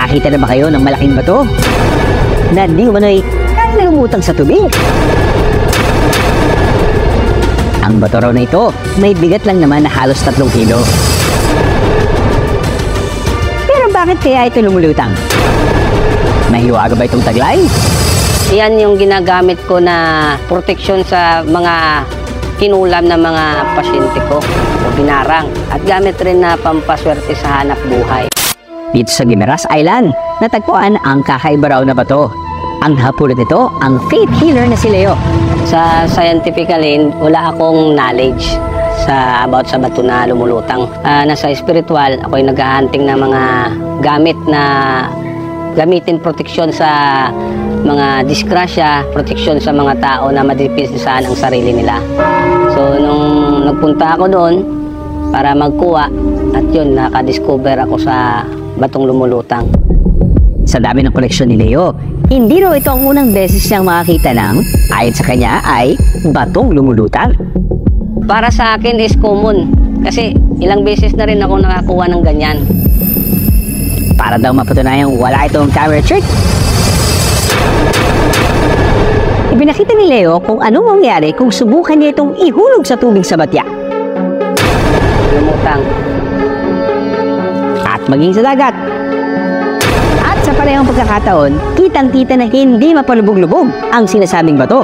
Nakakita na ba kayo ng malaking bato na di umano'y kaya lumutang sa tubig? Ang bato raw na ito, may bigat lang naman na halos 3 kilo. Pero bakit kaya ito lumulutang? Mahiwaga ba itong taglay? Yan yung ginagamit ko na proteksyon sa mga kinulam na mga pasyente ko o binarang. At gamit rin na pampaswerte sa hanap buhay. Dito sa Guimaras Island, natagpuan ang kakaiba raw na bato. Ang hapulot nito, ang faith healer na si Leo. Sa scientifically, wala akong knowledge about sa bato na lumulutang. Nasa spiritual, ako'y naghahunting ng mga gamit na gamitin proteksyon sa mga disgrasya, proteksyon sa mga tao na madipisahan ang sarili nila. So, nung nagpunta ako doon para magkuha, at yun, nakadiscover ako sa batong lumulutang. Sa dami ng koleksyon ni Leo, hindi raw ito ang unang beses niyang makakita ng, ayon sa kanya, ay batong lumulutang. Para sa akin is common. Kasi ilang beses na rin ako nakakuha ng ganyan. Para daw mapatunayang wala itong camera trick. Ibinakita ni Leo kung anong mangyari kung subukan niya itong ihulog sa tubig sa batya. Lumutang. At maging sa dagat. At sa parehong pagkakataon, kitang-kita na hindi mapalubog-lubog ang sinasabing bato.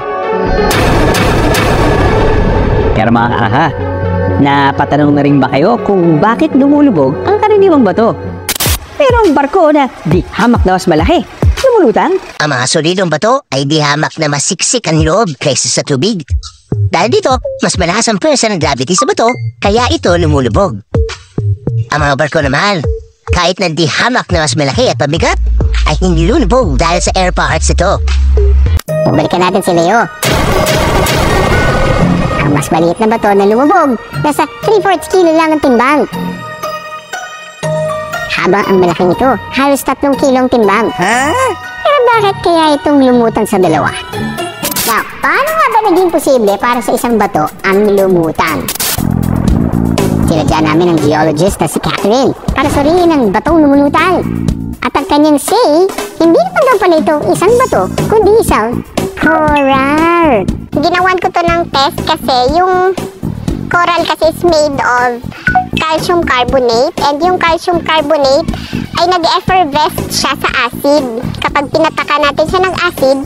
Pero mga kakaha, napatanong na rin ba kayo kung bakit lumulubog ang karaniwang bato? Pero ang barko na di hamak na mas malaki, lumulutang? Ang mga solidong bato ay di hamak na masiksik ang loob kaysa sa tubig. Dahil dito, mas malakas ang pwersa ng gravity sa bato, kaya ito lumulubog. Ang mga barko naman, kahit na di hamak na mas malaki at pabigat, ay hindi lumulubog dahil sa air parts ito. Balikan natin si Leo. Ang mas maliit na bato na lumubog, nasa 3/4 kilo lang ang timbang. Habang ang malaking ito, halos 3 kilong timbang. Pero bakit kaya itong lumutang sa dalawa? Now, paano nga ba naging posible para sa isang bato ang lumutang? Sinadya namin ang geologist na si Catherine para suriin ang batong lumulutang. At ang kanyang say, hindi naman daw pala itong isang bato, kundi isang coral. Ginawan ko to ng test kasi yung coral kasi is made of calcium carbonate, and yung calcium carbonate ay nag-effervesce siya sa acid. Kapag pinataka natin siya ng acid,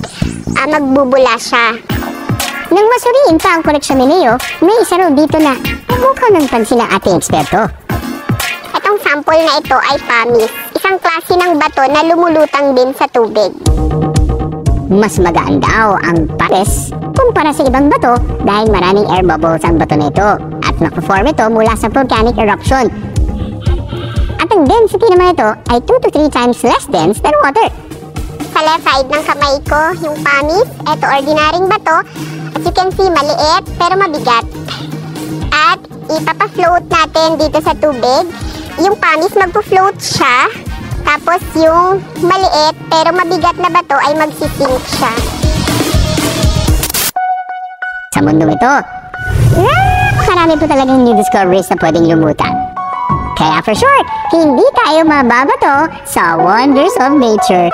magbubula siya. Nang masuriin pa ang koleksyon ni Leo, may isa raw dito na nabukaw ng pansin ng ating eksperto. Itong sample na ito ay pumice, isang klase ng bato na lumulutang din sa tubig. Mas magaan daw ang pares kumpara sa ibang bato dahil maraming air bubbles ang bato na ito at nakuform ito mula sa volcanic eruption. At ang density naman ito ay 2 to 3 times less dense than water. Sa left side ng kamay ko, yung pumice, ito ordinaryong bato. As you can see, maliit pero mabigat. At ipapa-float natin dito sa tubig. Yung pumice, magpo-float siya. Tapos yung maliit pero mabigat na bato ay magsisink siya. Sa mundong ito, marami po talagang new discoveries na pwedeng lumutang. Kaya for sure, hindi tayo mababato sa wonders of nature.